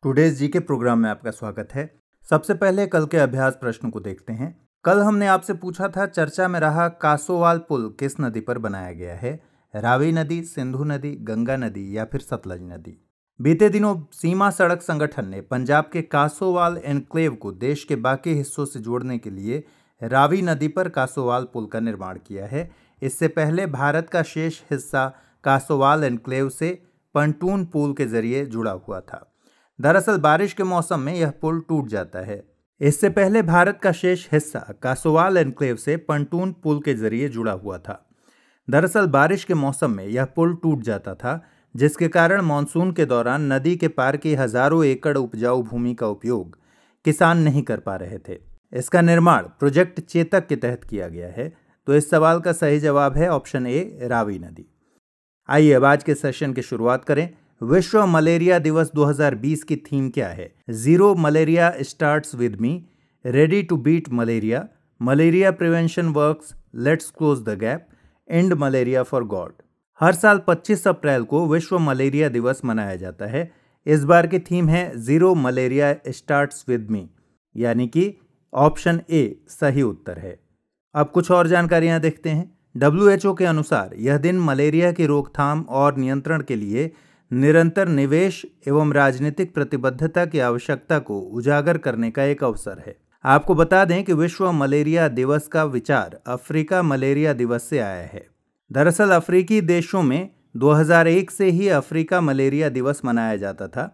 Today's जी के programme में आपका स्वागत है। सबसे पहले कल के अभ्यास प्रश्न को देखते हैं। कल हमने आपसे पूछा था, चर्चा में रहा कासोवाल पुल किस नदी पर बनाया गया है? रावी नदी, सिंधु नदी, गंगा नदी या फिर सतलज नदी? बीते दिनों सीमा सड़क संगठन ने पंजाब के कासोवाल एनक्लेव को देश के बाकी हिस्सों से जोड़ने के लिए रावी नदी पर कासोवाल पुल का निर्माण किया है। इससे पहले भारत का शेष हिस्सा कासोवाल एनक्लेव से पंटून पुल के जरिए जुड़ा हुआ था। दरअसल बारिश के मौसम में यह पुल टूट जाता है। इससे पहले भारत का शेष हिस्सा कासोवाल एनक्लेव से पंटून पुल के जरिए जुड़ा हुआ था। दरअसल बारिश के मौसम में यह पुल टूट जाता था, जिसके कारण मानसून के दौरान नदी के पार की हजारों एकड़ उपजाऊ भूमि का उपयोग किसान नहीं कर पा रहे थे। इसका निर्माण प्रोजेक्ट चेतक के तहत किया गया है। तो इस सवाल का सही जवाब है ऑप्शन ए, रावी नदी। आइए अब आज के सेशन की शुरुआत करें। विश्व मलेरिया दिवस 2020 की थीम क्या है? Zero malaria starts with me, ready to beat malaria, malaria prevention works, let's close the gap, end malaria for good. हर साल 25 अप्रैल को विश्व मलेरिया दिवस मनाया जाता है। इस बार की थीम है जीरो मलेरिया स्टार्ट्स विद मी, यानी कि ऑप्शन ए सही उत्तर है। अब कुछ और जानकारियां देखते हैं। WHO के अनुसार यह दिन मलेरिया की रोकथाम और नियंत्रण के लिए निरंतर निवेश एवं राजनीतिक प्रतिबद्धता की आवश्यकता को उजागर करने का एक अवसर है। आपको बता दें कि विश्व मलेरिया दिवस का विचार अफ्रीका मलेरिया दिवस से आया है। दरअसल अफ्रीकी देशों में 2001 से ही अफ्रीका मलेरिया दिवस मनाया जाता था।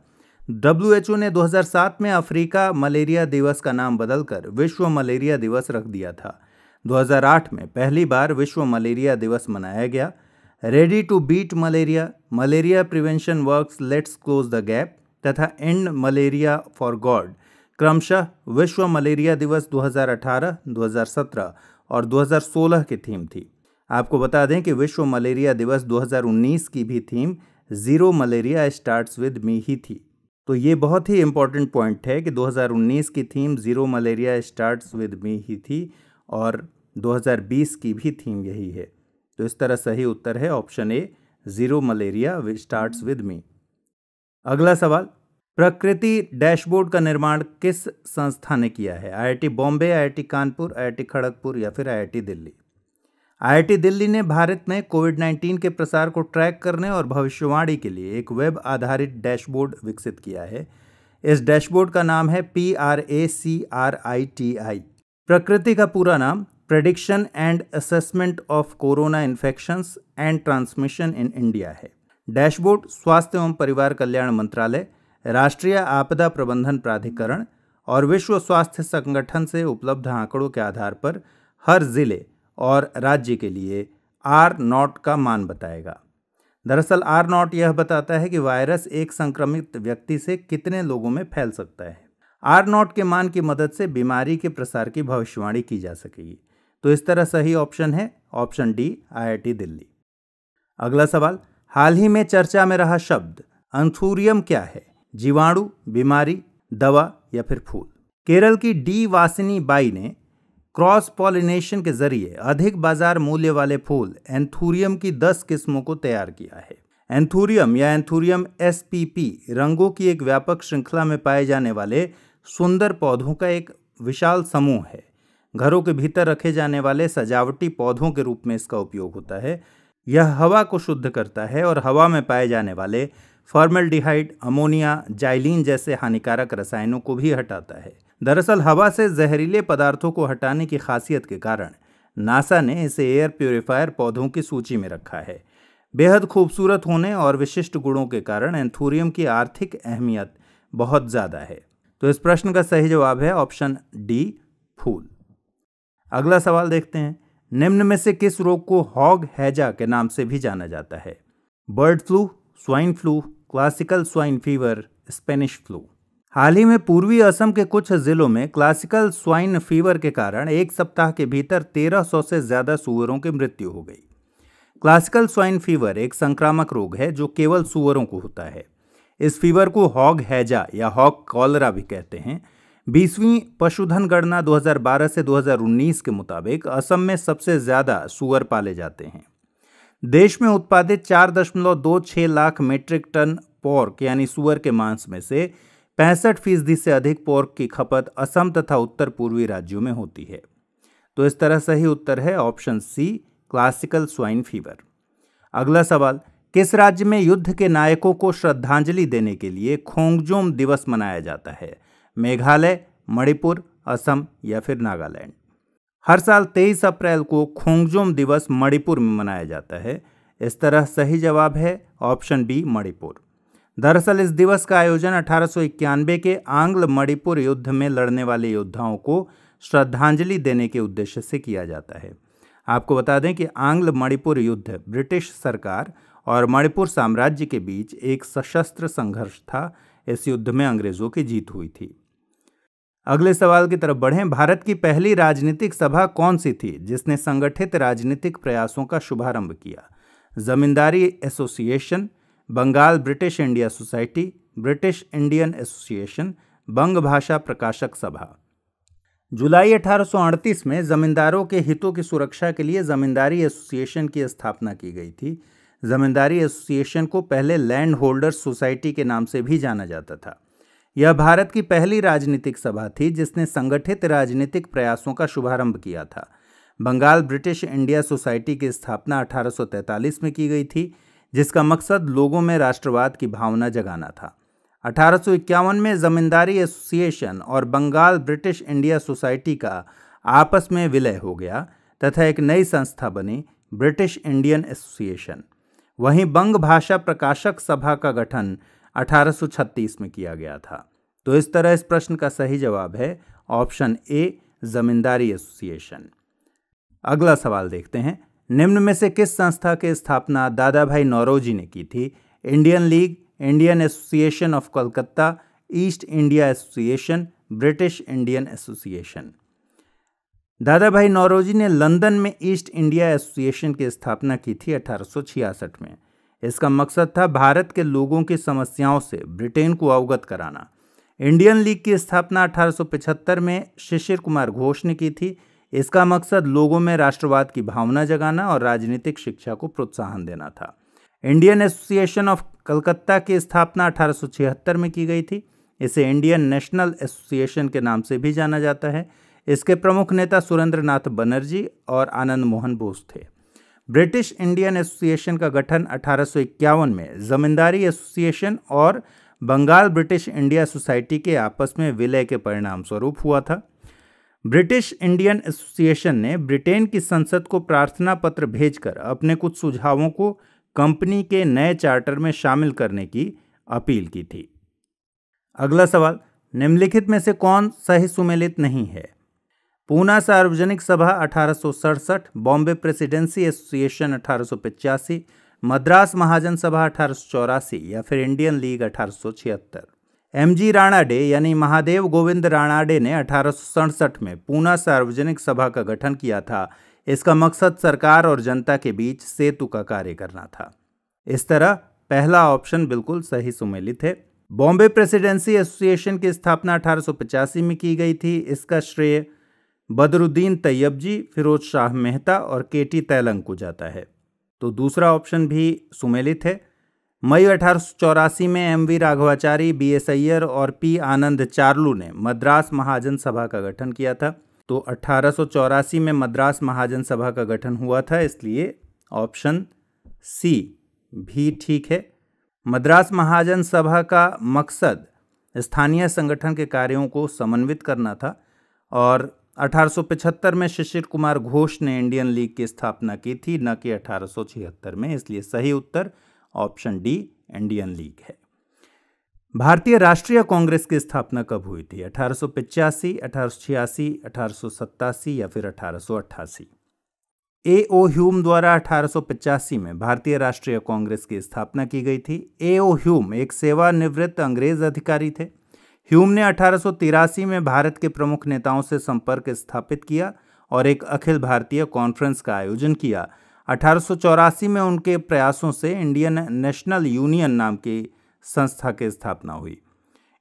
WHO ने 2007 में अफ्रीका मलेरिया दिवस का नाम बदलकर विश्व मलेरिया दिवस रख दिया था। 2008 में पहली बार विश्व मलेरिया दिवस मनाया गया। Ready to beat malaria, malaria prevention works, let's close the gap तथा एंड मलेरिया फॉर गॉड क्रमशः विश्व मलेरिया दिवस 2018, 2017 और 2016 की थीम थी। आपको बता दें कि विश्व मलेरिया दिवस 2019 की भी theme zero malaria starts with me ही थी। तो ये बहुत ही इंपॉर्टेंट पॉइंट है कि 2019 की theme zero malaria starts with me ही थी और 2020 की भी थीम यही है। तो इस तरह सही उत्तर है option A, zero malaria starts with मी। अगला सवाल, प्रकृति डैशबोर्ड का निर्माण किस संस्था ने किया है? IIT Bombay, IIT Kanpur, IIT Kharagpur या फिर IIT दिल्ली? IIT दिल्ली ने भारत में कोविड-19 के प्रसार को ट्रैक करने और भविष्यवाणी के लिए एक वेब आधारित डैशबोर्ड विकसित किया है। इस डैशबोर्ड का नाम है PRACRITI। प्रकृति का पूरा नाम prediction and assessment of corona infections and transmission in India है। डैशबोर्ड स्वास्थ्य एवं परिवार कल्याण मंत्रालय, राष्ट्रीय आपदा प्रबंधन प्राधिकरण और विश्व स्वास्थ्य संगठन से उपलब्ध आंकड़ों के आधार पर हर जिले और राज्य के लिए R0 का मान बताएगा। दरअसल R0 यह बताता है कि वायरस एक संक्रमित व्यक्ति से कितने लोगों में फैल सकता है। R0 के मान की मदद से बीमारी के प्रसार की भविष्यवाणी की जा सकेगी। तो इस तरह सही ऑप्शन है ऑप्शन डी, IIT दिल्ली। अगला सवाल, हाल ही में चर्चा में रहा शब्द एंथूरियम क्या है? जीवाणु, बीमारी, दवा या फिर फूल? केरल की डी वासिनी बाई ने क्रॉस पॉलिनेशन के जरिए अधिक बाजार मूल्य वाले फूल एंथूरियम की 10 किस्मों को तैयार किया है। एंथूरियम या एंथूरियम SPP रंगों की एक व्यापक श्रृंखला में पाए जाने वाले सुंदर पौधों का एक विशाल समूह है। घरों के भीतर रखे जाने वाले सजावटी पौधों के रूप में इसका उपयोग होता है। यह हवा को शुद्ध करता है और हवा में पाए जाने वाले फॉर्मल्डिहाइड, अमोनिया, जाइलीन जैसे हानिकारक रसायनों को भी हटाता है। दरअसल हवा से जहरीले पदार्थों को हटाने की खासियत के कारण नासा ने इसे एयर प्यूरिफायर पौधों की सूची में रखा है। बेहद खूबसूरत होने और विशिष्ट गुणों के कारण एंथूरियम की आर्थिक अहमियत बहुत ज़्यादा है। तो इस प्रश्न का सही जवाब है ऑप्शन डी, फूल। अगला सवाल देखते हैं। निम्न में से किस रोग को हॉग हैजा के नाम से भी जाना जाता है? Bird flu, swine flu, classical swine fever, Spanish flu? हाल ही में पूर्वी असम के कुछ जिलों में क्लासिकल स्वाइन फीवर के कारण एक सप्ताह के भीतर 1300 से ज्यादा सूअरों की मृत्यु हो गई। क्लासिकल स्वाइन फीवर एक संक्रामक रोग है जो केवल सूअरों को होता है। इस फीवर को हॉग हैजा या हॉग कॉलरा भी कहते हैं। 20वीं पशुधन गणना 2012 से 2019 के मुताबिक असम में सबसे ज्यादा सूअर पाले जाते हैं। देश में उत्पादित 4.26 लाख मीट्रिक टन पोर्क यानी सूअर के मांस में से 65% से अधिक पोर्क की खपत असम तथा उत्तर पूर्वी राज्यों में होती है। तो इस तरह सही उत्तर है option C, classical swine fever. अगला सवाल, किस राज्य में युद्ध के नायकों को श्रद्धांजलि देने के लिए खोंगजोम दिवस मनाया जाता है? मेघालय, मणिपुर, असम या फिर नागालैंड? हर साल 23 अप्रैल को खोंगजोम दिवस मणिपुर में मनाया जाता है। इस तरह सही जवाब है ऑप्शन बी, मणिपुर। दरअसल इस दिवस का आयोजन 1891 के आंग्ल मणिपुर युद्ध में लड़ने वाले योद्धाओं को श्रद्धांजलि देने के उद्देश्य से किया जाता है। आपको बता दें कि आंग्ल मणिपुर युद्ध ब्रिटिश सरकार और मणिपुर साम्राज्य के बीच एक सशस्त्र संघर्ष था। इस युद्ध में अंग्रेजों की जीत हुई थी। अगले सवाल की तरफ बढ़ें। भारत की पहली राजनीतिक सभा कौन सी थी जिसने संगठित राजनीतिक प्रयासों का शुभारंभ किया? Zamindari association, Bengal British India society, British Indian association, Banga Bhasha प्रकाशक सभा। जुलाई 1838 में जमींदारों के हितों की सुरक्षा के लिए जमींदारी एसोसिएशन की स्थापना की गई थी। जमींदारी एसोसिएशन को पहले लैंड होल्डर्स सोसाइटी के नाम से भी जाना जाता था। यह भारत की पहली राजनीतिक सभा थी जिसने संगठित राजनीतिक प्रयासों का शुभारंभ किया था। बंगाल ब्रिटिश इंडिया सोसाइटी की स्थापना 1843 में की गई थी, जिसका मकसद लोगों में राष्ट्रवाद की भावना जगाना था। 1851 में जमींदारी एसोसिएशन और बंगाल ब्रिटिश इंडिया सोसाइटी का आपस में विलय हो गया तथा एक नई संस्था बनी, ब्रिटिश इंडियन एसोसिएशन। वहीं बंग भाषा प्रकाशक सभा का गठन 1836 में किया गया था। तो इस तरह इस प्रश्न का सही जवाब है ऑप्शन ए, जमींदारी एसोसिएशन। अगला सवाल देखते हैं। निम्न में से किस संस्था की स्थापना दादा भाई नौरोजी ने की थी? Indian league, Indian association of Calcutta, east India association, British Indian association. दादा भाई नौरोजी ने लंदन में ईस्ट इंडिया एसोसिएशन की स्थापना की थी 1866 में। इसका मकसद था भारत के लोगों की समस्याओं से ब्रिटेन को अवगत कराना। इंडियन लीग की स्थापना 1875 में शिशिर कुमार घोष ने की थी। इसका मकसद लोगों में राष्ट्रवाद की भावना जगाना और राजनीतिक शिक्षा को प्रोत्साहन देना था। इंडियन एसोसिएशन ऑफ कलकत्ता की स्थापना 1876 में की गई थी। इसे इंडियन नेशनल एसोसिएशन के नाम से भी जाना जाता है। इसके प्रमुख नेता सुरेंद्र नाथ बनर्जी और आनंद मोहन बोस थे। ब्रिटिश इंडियन एसोसिएशन का गठन 1851 में जमींदारी एसोसिएशन और बंगाल ब्रिटिश इंडिया सोसाइटी के आपस में विलय के परिणाम स्वरूप हुआ था। ब्रिटिश इंडियन एसोसिएशन ने ब्रिटेन की संसद को प्रार्थना पत्र भेजकर अपने कुछ सुझावों को कंपनी के नए चार्टर में शामिल करने की अपील की थी। अगला सवाल, निम्नलिखित में से कौन सही सुमेलित नहीं है? पूना सार्वजनिक सभा 1867, बॉम्बे प्रेसिडेंसी एसोसिएशन 1885, मद्रास महाजन सभा 1884 या फिर इंडियन लीग 1876। एमजी राणाडे यानी महादेव गोविंद राणाडे ने 1867 में पूना सार्वजनिक सभा का गठन किया था। इसका मकसद सरकार और जनता के बीच सेतु का कार्य करना था। इस तरह पहला ऑप्शन बिल्कुल सही सुमेलित है। बॉम्बे प्रेसिडेंसी एसोसिएशन की स्थापना 1885 में की गई थी। इसका श्रेय बदरुद्दीन तैयबजी, फिरोज शाह मेहता और केटी तैलंग को जाता है। तो दूसरा ऑप्शन भी सुमेलित है। मई 1884 में एमवी राघवाचारी, बीएस अय्यर और पी आनंद चार्लू ने मद्रास महाजन सभा का गठन किया था। तो 1884 में मद्रास महाजन सभा का गठन हुआ था, इसलिए ऑप्शन सी भी ठीक है। मद्रास महाजन सभा का मकसद स्थानीय संगठन के कार्यों को समन्वित करना था और 1875 में शिशिर कुमार घोष ने इंडियन लीग की स्थापना की थी, न कि 1876 में। इसलिए सही उत्तर ऑप्शन डी, इंडियन लीग है। भारतीय राष्ट्रीय कांग्रेस की स्थापना कब हुई थी? 1885, 1886, 1887 या फिर 1888? ए.ओ. ह्यूम द्वारा 1885 में भारतीय राष्ट्रीय कांग्रेस की स्थापना की गई थी। ए.ओ. ह्यूम एक सेवानिवृत्त अंग्रेज अधिकारी थे। ह्यूम ने 1883 में भारत के प्रमुख नेताओं से संपर्क स्थापित किया और एक अखिल भारतीय कॉन्फ्रेंस का आयोजन किया। 1884 में उनके प्रयासों से इंडियन नेशनल यूनियन नाम की संस्था की स्थापना हुई।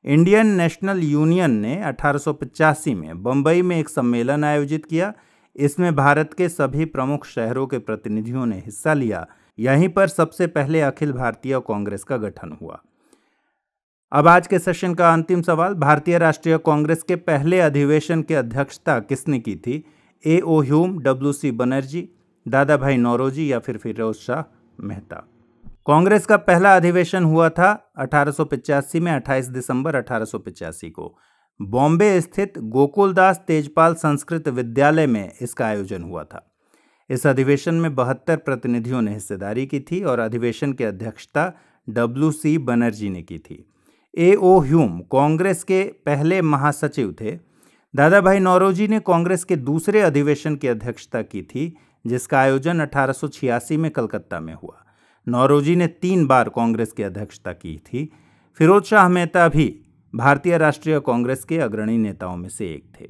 इंडियन नेशनल यूनियन ने 1885 में बंबई में एक सम्मेलन आयोजित किया। इसमें भारत के सभी प्रमुख शहरों के प्रतिनिधियों ने हिस्सा लिया। यहीं पर सबसे पहले अखिल भारतीय कांग्रेस का गठन हुआ। अब आज के सेशन का अंतिम सवाल, भारतीय राष्ट्रीय कांग्रेस के पहले अधिवेशन की अध्यक्षता किसने की थी? A.O. Hume, W.C. बनर्जी, दादा भाई नौरोजी या फिर फिरोज शाह मेहता। कांग्रेस का पहला अधिवेशन हुआ था 1885 में, 28 दिसंबर 1885 को बॉम्बे स्थित गोकुलदास तेजपाल संस्कृत विद्यालय में इसका आयोजन हुआ था। इस अधिवेशन में 72 प्रतिनिधियों ने हिस्सेदारी की थी और अधिवेशन की अध्यक्षता W.C. बनर्जी ने की थी। A.O. ह्यूम कांग्रेस के पहले महासचिव थे। दादा भाई नौरोजी ने कांग्रेस के दूसरे अधिवेशन की अध्यक्षता की थी, जिसका आयोजन 1886 में कलकत्ता में हुआ। नौरोजी ने 3 बार कांग्रेस की अध्यक्षता की थी। फिरोज शाह मेहता भी भारतीय राष्ट्रीय कांग्रेस के अग्रणी नेताओं में से एक थे।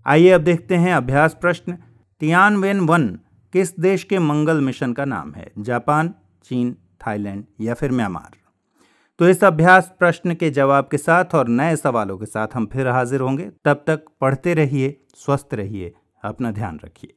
आइए अब देखते हैं अभ्यास प्रश्न। तियानवेन-1 किस देश के मंगल मिशन का नाम है? जापान, चीन, थाईलैंड या फिर म्यांमार? तो इस अभ्यास प्रश्न के जवाब के साथ और नए सवालों के साथ हम फिर हाजिर होंगे। तब तक पढ़ते रहिए, स्वस्थ रहिए, अपना ध्यान रखिए।